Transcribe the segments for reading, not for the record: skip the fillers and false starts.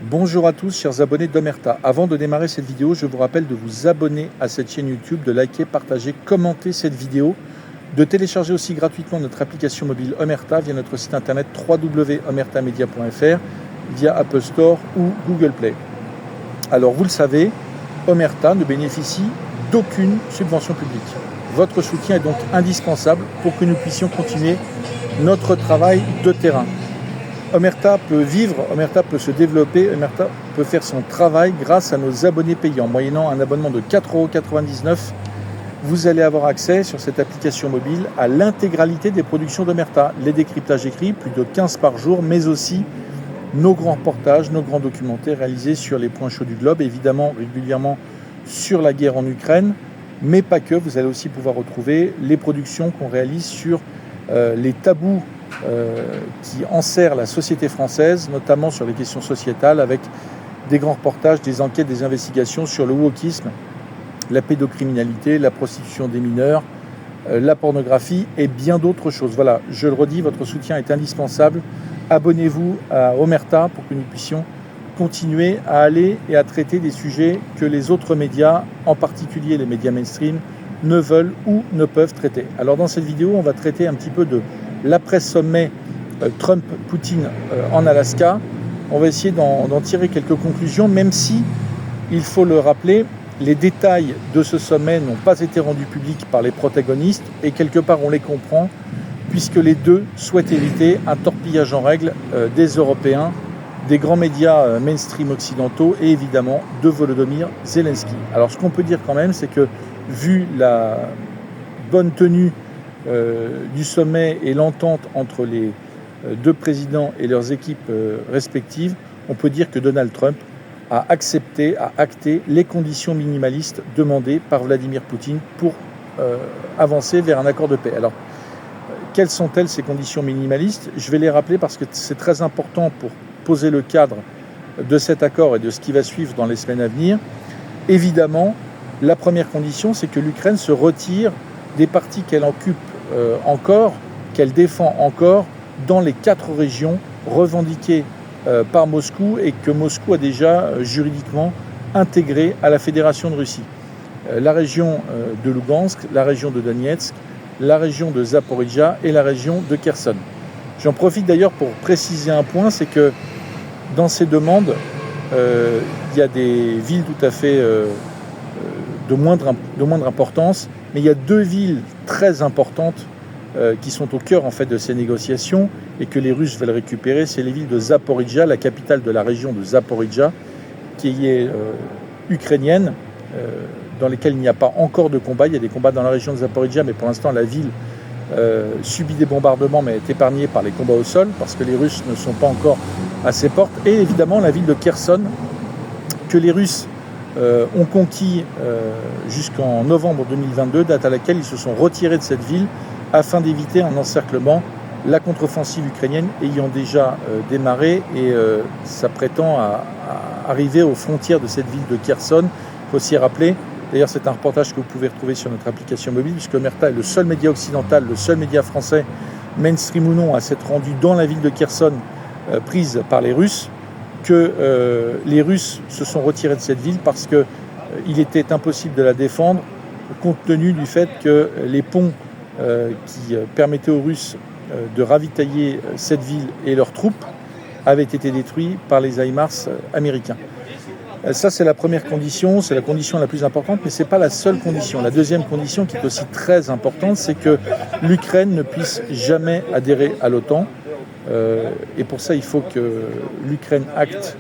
Bonjour à tous, chers abonnés d'Omerta. Avant de démarrer cette vidéo, je vous rappelle de vous abonner à cette chaîne YouTube, de liker, partager, commenter cette vidéo, de télécharger aussi gratuitement notre application mobile Omerta via notre site internet www.omertamedia.fr, via Apple Store ou Google Play. Alors vous le savez, Omerta ne bénéficie d'aucune subvention publique. Votre soutien est donc indispensable pour que nous puissions continuer notre travail de terrain. Omerta peut vivre, Omerta peut se développer, Omerta peut faire son travail grâce à nos abonnés payants. Moyennant un abonnement de 4,99 €, vous allez avoir accès sur cette application mobile à l'intégralité des productions d'Omerta. Les décryptages écrits, plus de 15 par jour, mais aussi nos grands reportages, nos grands documentaires réalisés sur les points chauds du globe, évidemment régulièrement sur la guerre en Ukraine, mais pas que. Vous allez aussi pouvoir retrouver les productions qu'on réalise sur les tabous qui enserrent la société française, notamment sur les questions sociétales, avec des grands reportages, des enquêtes, des investigations sur le wokisme, la pédocriminalité, la prostitution des mineurs, la pornographie et bien d'autres choses. Voilà, je le redis, votre soutien est indispensable. Abonnez-vous à Omerta pour que nous puissions continuer à aller et à traiter des sujets que les autres médias, en particulier les médias mainstream, ne veulent ou ne peuvent traiter. Alors dans cette vidéo, on va traiter un petit peu de l'après-sommet Trump-Poutine en Alaska. On va essayer d'en tirer quelques conclusions, même si, il faut le rappeler, les détails de ce sommet n'ont pas été rendus publics par les protagonistes, et quelque part on les comprend, puisque les deux souhaitent éviter un torpillage en règle des Européens, des grands médias mainstream occidentaux et évidemment de Volodymyr Zelensky. Alors ce qu'on peut dire quand même, c'est que vu la bonne tenue du sommet et l'entente entre les deux présidents et leurs équipes respectives, on peut dire que Donald Trump a accepté, a acté les conditions minimalistes demandées par Vladimir Poutine pour avancer vers un accord de paix. Alors, quelles sont-elles ces conditions minimalistes ? Je vais les rappeler parce que c'est très important pour poser le cadre de cet accord et de ce qui va suivre dans les semaines à venir. Évidemment, la première condition, c'est que l'Ukraine se retire des parties qu'elle occupe encore, qu'elle défend encore, dans les 4 régions revendiquées par Moscou et que Moscou a déjà juridiquement intégrées à la Fédération de Russie. La région de Lugansk, la région de Donetsk, la région de Zaporijia et la région de Kherson. J'en profite d'ailleurs pour préciser un point, c'est que dans ces demandes, il y a des villes tout à fait de moindre importance, mais il y a 2 villes très importantes qui sont au cœur en fait de ces négociations et que les Russes veulent récupérer. C'est les villes de Zaporijia, la capitale de la région de Zaporijia, qui est ukrainienne, dans lesquelles il n'y a pas encore de combat. Il y a des combats dans la région de Zaporijia, mais pour l'instant la ville subit des bombardements, mais est épargnée par les combats au sol, parce que les Russes ne sont pas encore à ses portes. Et évidemment la ville de Kherson, que les Russes ont conquis jusqu'en novembre 2022, date à laquelle ils se sont retirés de cette ville afin d'éviter un encerclement, la contre-offensive ukrainienne ayant déjà démarré et s'apprêtant à arriver aux frontières de cette ville de Kherson. Il faut aussi rappeler, d'ailleurs c'est un reportage que vous pouvez retrouver sur notre application mobile, puisque Omerta est le seul média occidental, le seul média français, mainstream ou non, à s'être rendu dans la ville de Kherson prise par les Russes, que les Russes se sont retirés de cette ville parce qu'il était impossible de la défendre, compte tenu du fait que les ponts qui permettaient aux Russes de ravitailler cette ville et leurs troupes avaient été détruits par les HIMARS américains. Ça, c'est la première condition, c'est la condition la plus importante, mais ce n'est pas la seule condition. La deuxième condition, qui est aussi très importante, c'est que l'Ukraine ne puisse jamais adhérer à l'OTAN. Et pour ça, il faut que l'Ukraine acte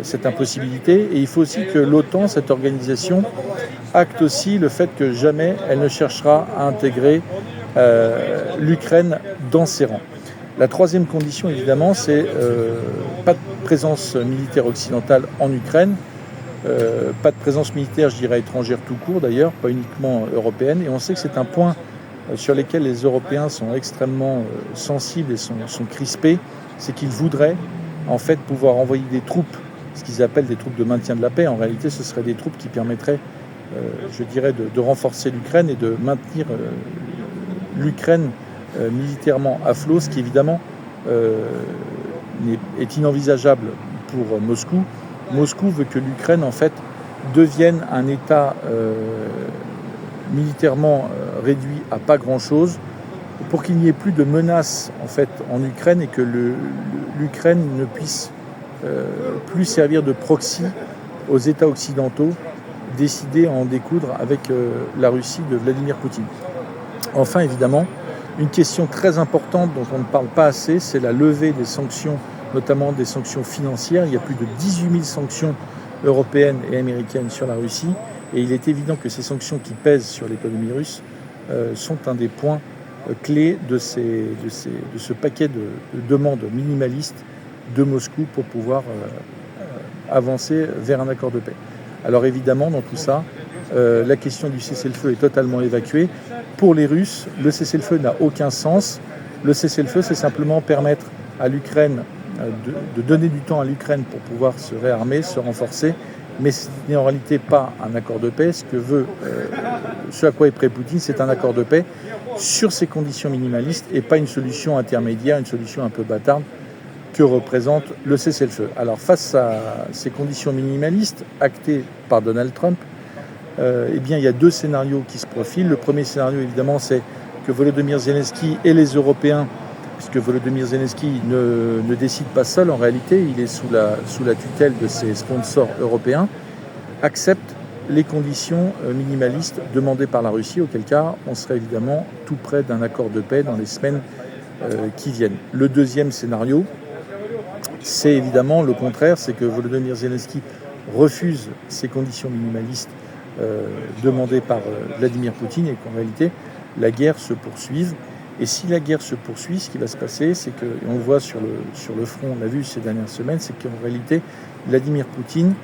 cette impossibilité. Et il faut aussi que l'OTAN, cette organisation, acte aussi le fait que jamais elle ne cherchera à intégrer l'Ukraine dans ses rangs. La troisième condition, évidemment, c'est pas de présence militaire occidentale en Ukraine, pas de présence militaire, je dirais, étrangère tout court d'ailleurs, pas uniquement européenne. Et on sait que c'est un point sur lequel les Européens sont extrêmement sensibles et sont crispés, c'est qu'ils voudraient en fait pouvoir envoyer des troupes, ce qu'ils appellent des troupes de maintien de la paix. En réalité, ce seraient des troupes qui permettraient, je dirais, de renforcer l'Ukraine et de maintenir l'Ukraine militairement à flot, ce qui évidemment est inenvisageable pour Moscou. Moscou veut que l'Ukraine, en fait, devienne un État militairement réduit à pas grand-chose, pour qu'il n'y ait plus de menaces en fait en Ukraine et que l'Ukraine ne puisse plus servir de proxy aux États occidentaux décidés à en découdre avec la Russie de Vladimir Poutine. Enfin, évidemment, une question très importante dont on ne parle pas assez, c'est la levée des sanctions, notamment des sanctions financières. Il y a plus de 18 000 sanctions européennes et américaines sur la Russie, et il est évident que ces sanctions qui pèsent sur l'économie russe sont un des points clés de ce paquet de demandes minimalistes de Moscou pour pouvoir avancer vers un accord de paix. Alors évidemment, dans tout ça, la question du cessez-le-feu est totalement évacuée. Pour les Russes, le cessez-le-feu n'a aucun sens. Le cessez-le-feu, c'est simplement permettre à l'Ukraine de donner du temps à l'Ukraine pour pouvoir se réarmer, se renforcer, mais ce n'est en réalité pas un accord de paix. Ce à quoi est prêt Poutine, c'est un accord de paix sur ces conditions minimalistes et pas une solution intermédiaire, une solution un peu bâtarde que représente le cessez-le-feu. Alors face à ces conditions minimalistes actées par Donald Trump, eh bien, il y a deux scénarios qui se profilent. Le premier scénario, évidemment, c'est que Volodymyr Zelensky et les Européens, puisque Volodymyr Zelensky ne décide pas seul en réalité, il est sous la tutelle de ses sponsors européens, acceptent les conditions minimalistes demandées par la Russie, auquel cas on serait évidemment tout près d'un accord de paix dans les semaines qui viennent. Le deuxième scénario, c'est évidemment le contraire, c'est que Volodymyr Zelensky refuse ces conditions minimalistes demandées par Vladimir Poutine et qu'en réalité la guerre se poursuive. Et si la guerre se poursuit, ce qui va se passer, c'est que, et on le voit sur le front, on l'a vu ces dernières semaines, c'est qu'en réalité Vladimir Poutine,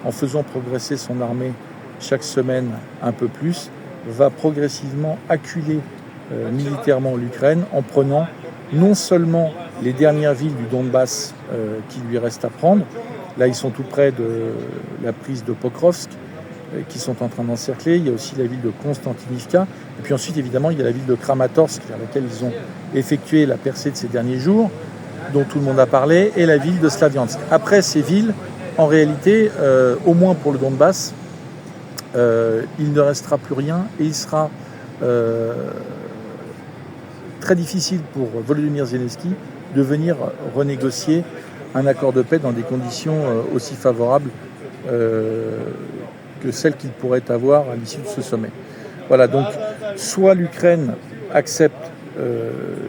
en faisant progresser son armée chaque semaine un peu plus, va progressivement acculer militairement l'Ukraine en prenant non seulement les dernières villes du Donbass qui lui restent à prendre, là ils sont tout près de la prise de Pokrovsk, qui sont en train d'encercler, il y a aussi la ville de Konstantinivka, et puis ensuite évidemment il y a la ville de Kramatorsk vers laquelle ils ont effectué la percée de ces derniers jours, dont tout le monde a parlé, et la ville de Slaviansk. Après ces villes, en réalité, au moins pour le Donbass, il ne restera plus rien et il sera très difficile pour Volodymyr Zelensky de venir renégocier un accord de paix dans des conditions aussi favorables que celles qu'il pourrait avoir à l'issue de ce sommet. Voilà, donc soit l'Ukraine accepte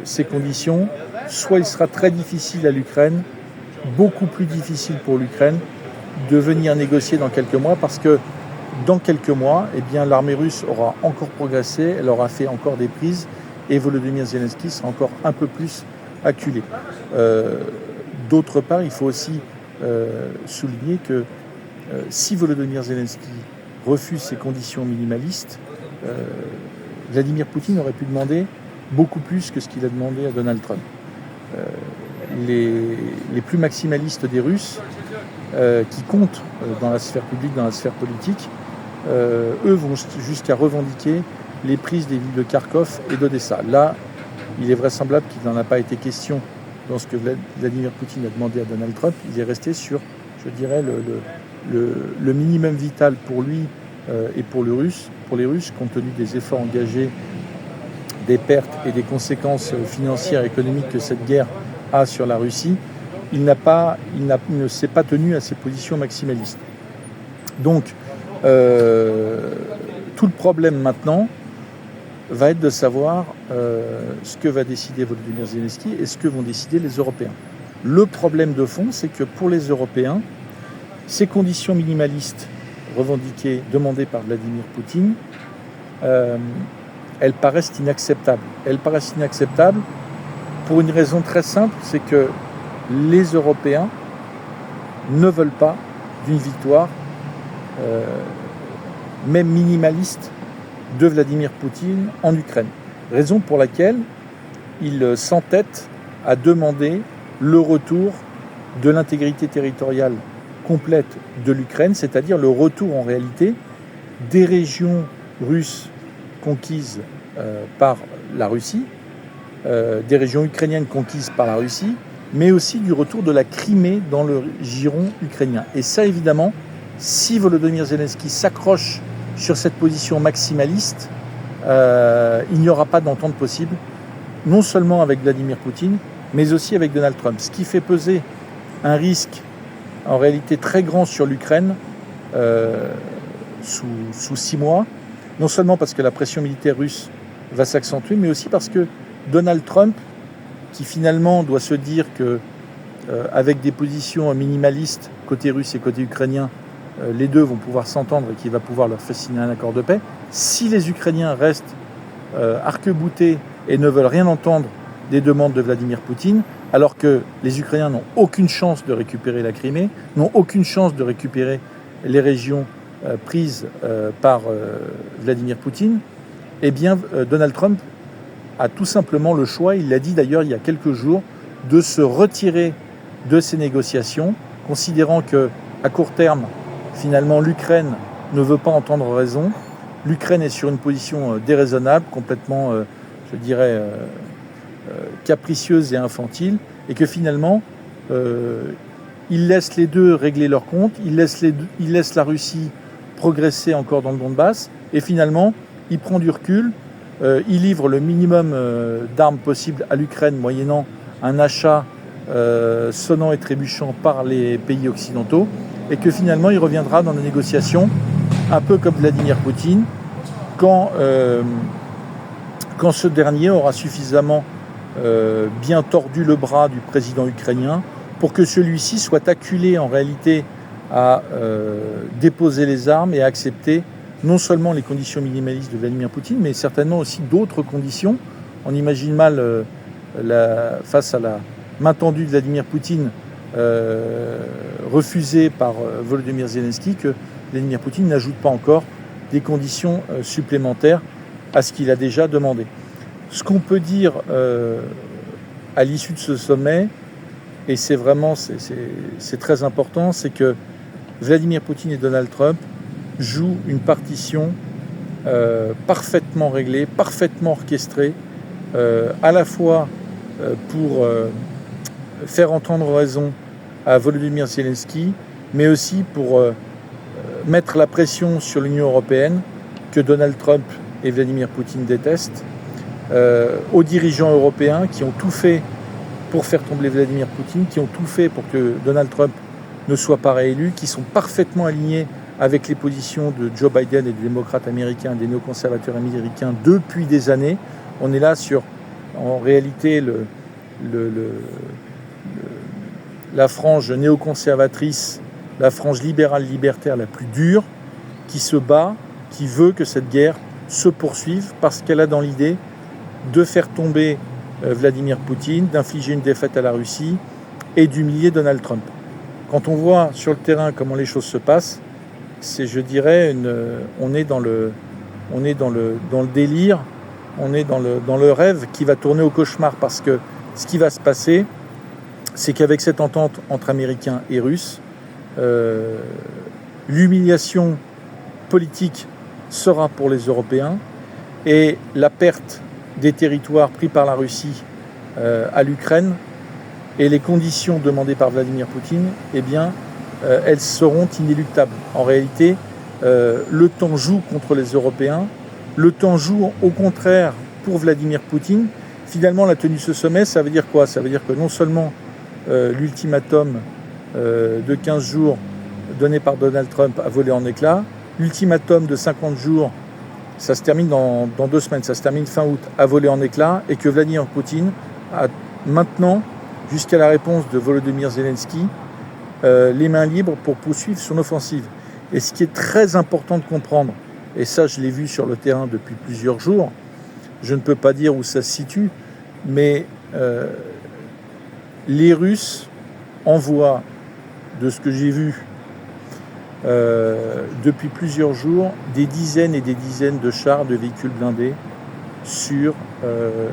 ces conditions, soit il sera très difficile à l'Ukraine, beaucoup plus difficile pour l'Ukraine, de venir négocier dans quelques mois, parce que dans quelques mois, eh bien, l'armée russe aura encore progressé, elle aura fait encore des prises, et Volodymyr Zelensky sera encore un peu plus acculé. D'autre part, il faut aussi souligner que si Volodymyr Zelensky refuse ces conditions minimalistes, Vladimir Poutine aurait pu demander beaucoup plus que ce qu'il a demandé à Donald Trump. Les plus maximalistes des Russes, qui comptent dans la sphère publique, dans la sphère politique, eux vont jusqu'à revendiquer les prises des villes de Kharkov et d'Odessa. Là, il est vraisemblable qu'il n'en a pas été question dans ce que Vladimir Poutine a demandé à Donald Trump. Il est resté sur, je dirais, le minimum vital pour lui et pour les Russes, compte tenu des efforts engagés, des pertes et des conséquences financières et économiques que cette guerre a sur la Russie. Il ne s'est pas tenu à ses positions maximalistes. Donc, tout le problème maintenant va être de savoir ce que va décider Volodymyr Zelensky et ce que vont décider les Européens. Le problème de fond, c'est que pour les Européens, ces conditions minimalistes revendiquées, demandées par Vladimir Poutine, elles paraissent inacceptables. Elles paraissent inacceptables pour une raison très simple, c'est que les Européens ne veulent pas d'une victoire, même minimaliste, de Vladimir Poutine en Ukraine. Raison pour laquelle ils s'entêtent à demander le retour de l'intégrité territoriale complète de l'Ukraine, c'est-à-dire le retour en réalité des régions russes conquises par la Russie, des régions ukrainiennes conquises par la Russie, mais aussi du retour de la Crimée dans le giron ukrainien. Et ça, évidemment, si Volodymyr Zelensky s'accroche sur cette position maximaliste, il n'y aura pas d'entente possible, non seulement avec Vladimir Poutine, mais aussi avec Donald Trump. Ce qui fait peser un risque en réalité très grand sur l'Ukraine sous 6 mois, non seulement parce que la pression militaire russe va s'accentuer, mais aussi parce que Donald Trump, qui finalement doit se dire que avec des positions minimalistes côté russe et côté ukrainien, les deux vont pouvoir s'entendre et qu'il va pouvoir leur faire signer un accord de paix. Si les Ukrainiens restent arc-boutés et ne veulent rien entendre des demandes de Vladimir Poutine, alors que les Ukrainiens n'ont aucune chance de récupérer la Crimée, n'ont aucune chance de récupérer les régions prises par Vladimir Poutine, eh bien Donald Trump a tout simplement le choix, il l'a dit d'ailleurs il y a quelques jours, de se retirer de ces négociations, considérant qu'à court terme, finalement, l'Ukraine ne veut pas entendre raison. L'Ukraine est sur une position déraisonnable, complètement, je dirais, capricieuse et infantile, et que finalement, il laisse les deux régler leur compte, il laisse la Russie progresser encore dans le Donbass, et finalement, il prend du recul, il livre le minimum d'armes possible à l'Ukraine, moyennant un achat sonnant et trébuchant par les pays occidentaux, et que finalement il reviendra dans les négociations, un peu comme Vladimir Poutine, quand ce dernier aura suffisamment bien tordu le bras du président ukrainien pour que celui-ci soit acculé en réalité à déposer les armes et à accepter non seulement les conditions minimalistes de Vladimir Poutine, mais certainement aussi d'autres conditions. On imagine mal face à la main tendue de Vladimir Poutine refusée par Volodymyr Zelensky, que Vladimir Poutine n'ajoute pas encore des conditions supplémentaires à ce qu'il a déjà demandé. Ce qu'on peut dire à l'issue de ce sommet, et c'est très important, c'est que Vladimir Poutine et Donald Trump jouent une partition parfaitement réglée, parfaitement orchestrée, à la fois pour faire entendre raison à Volodymyr Zelensky, mais aussi pour mettre la pression sur l'Union européenne, que Donald Trump et Vladimir Poutine détestent, aux dirigeants européens qui ont tout fait pour faire tomber Vladimir Poutine, qui ont tout fait pour que Donald Trump ne soit pas réélu, qui sont parfaitement alignés avec les positions de Joe Biden et des démocrates américains, des néoconservateurs américains depuis des années. On est là sur, en réalité, la frange néoconservatrice, la frange libérale libertaire la plus dure, qui se bat, qui veut que cette guerre se poursuive parce qu'elle a dans l'idée de faire tomber Vladimir Poutine, d'infliger une défaite à la Russie et d'humilier Donald Trump. Quand on voit sur le terrain comment les choses se passent, c'est, je dirais, on est dans le délire, on est dans le rêve qui va tourner au cauchemar, parce que ce qui va se passer, c'est qu'avec cette entente entre Américains et Russes, l'humiliation politique sera pour les Européens et la perte des territoires pris par la Russie à l'Ukraine et les conditions demandées par Vladimir Poutine, eh bien, elles seront inéluctables. En réalité, le temps joue contre les Européens, le temps joue au contraire pour Vladimir Poutine. Finalement, la tenue de ce sommet, ça veut dire quoi ? Ça veut dire que non seulement l'ultimatum de 15 jours donné par Donald Trump a volé en éclats, l'ultimatum de 50 jours, ça se termine dans 2 semaines, ça se termine fin août, a volé en éclats, et que Vladimir Poutine a maintenant, jusqu'à la réponse de Volodymyr Zelensky, les mains libres pour poursuivre son offensive. Et ce qui est très important de comprendre, et ça je l'ai vu sur le terrain depuis plusieurs jours, je ne peux pas dire où ça se situe, mais les Russes envoient, de ce que j'ai vu depuis plusieurs jours, des dizaines et des dizaines de chars, de véhicules blindés sur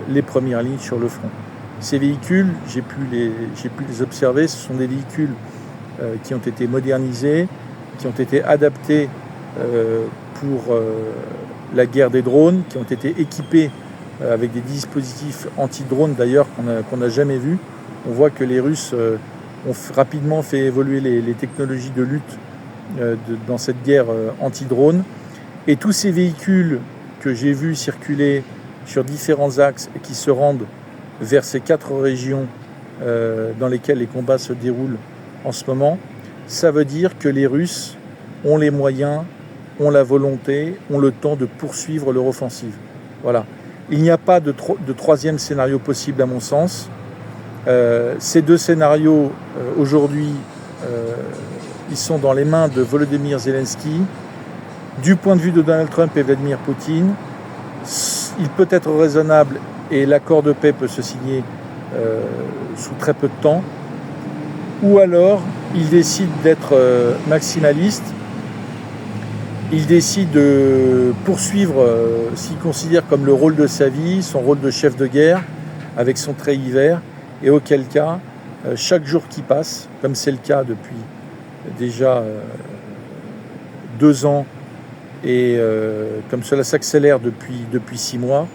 les premières lignes sur le front. Ces véhicules, j'ai pu les observer, ce sont des véhicules qui ont été modernisés, qui ont été adaptés pour la guerre des drones, qui ont été équipés avec des dispositifs anti-drones d'ailleurs qu'on n'a jamais vus, On voit que les Russes ont rapidement fait évoluer les technologies de lutte dans cette guerre anti-drone. Et tous ces véhicules que j'ai vus circuler sur différents axes et qui se rendent vers ces 4 régions dans lesquelles les combats se déroulent en ce moment, ça veut dire que les Russes ont les moyens, ont la volonté, ont le temps de poursuivre leur offensive. Voilà. Il n'y a pas de troisième scénario possible à mon sens. Ces 2 scénarios, aujourd'hui, ils sont dans les mains de Volodymyr Zelensky. Du point de vue de Donald Trump et Vladimir Poutine, il peut être raisonnable et l'accord de paix peut se signer sous très peu de temps. Ou alors, il décide d'être maximaliste. Il décide de poursuivre ce qu'il considère comme le rôle de sa vie, son rôle de chef de guerre, avec son trait hiver, et auquel cas, chaque jour qui passe, comme c'est le cas depuis déjà 2 ans, et comme cela s'accélère depuis 6 mois,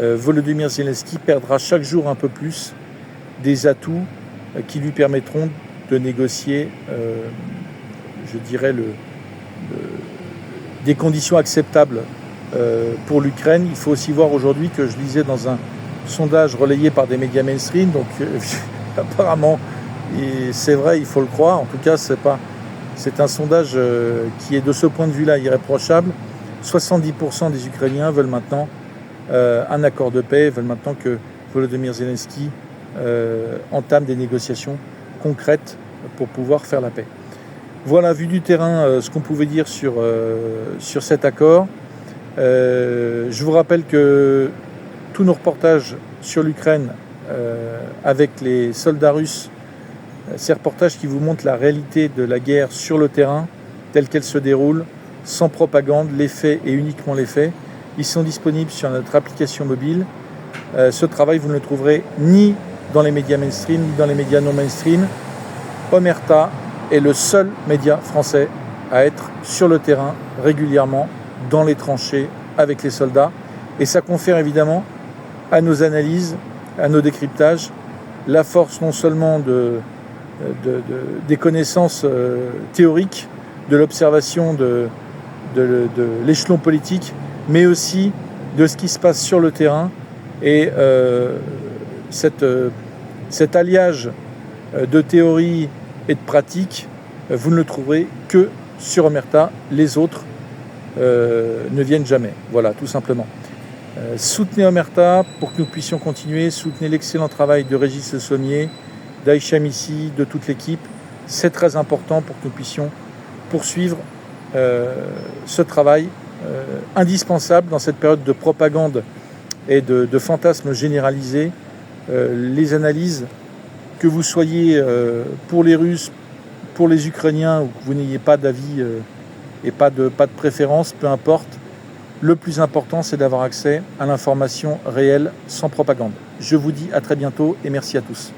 Volodymyr Zelensky perdra chaque jour un peu plus des atouts qui lui permettront de négocier, je dirais, des conditions acceptables pour l'Ukraine. Il faut aussi voir aujourd'hui que je lisais dans un sondage relayé par des médias mainstream, donc apparemment, et c'est vrai, il faut le croire, en tout cas c'est un sondage qui est de ce point de vue-là irréprochable. 70% des Ukrainiens veulent maintenant un accord de paix, veulent maintenant que Volodymyr Zelensky entame des négociations concrètes pour pouvoir faire la paix. Voilà, vu du terrain, ce qu'on pouvait dire sur cet accord. Je vous rappelle que tous nos reportages sur l'Ukraine avec les soldats russes, ces reportages qui vous montrent la réalité de la guerre sur le terrain, telle qu'elle se déroule, sans propagande, les faits et uniquement les faits, ils sont disponibles sur notre application mobile. Ce travail, vous ne le trouverez ni dans les médias mainstream, ni dans les médias non mainstream. Omerta est le seul média français à être sur le terrain régulièrement, dans les tranchées, avec les soldats. Et ça confère évidemment à nos analyses, à nos décryptages, la force non seulement des connaissances théoriques, de l'observation de l'échelon politique, mais aussi de ce qui se passe sur le terrain. Et cet alliage de théorie et de pratique, vous ne le trouverez que sur Omerta. Les autres ne viennent jamais. Voilà, tout simplement. Soutenez Omerta pour que nous puissions continuer. Soutenez l'excellent travail de Régis Le Sommier, d'Aïcha Missi, de toute l'équipe. C'est très important pour que nous puissions poursuivre ce travail indispensable dans cette période de propagande et de fantasmes généralisés. Les analyses, que vous soyez pour les Russes, pour les Ukrainiens, ou que vous n'ayez pas d'avis et pas de préférence, peu importe. Le plus important, c'est d'avoir accès à l'information réelle, sans propagande. Je vous dis à très bientôt et merci à tous.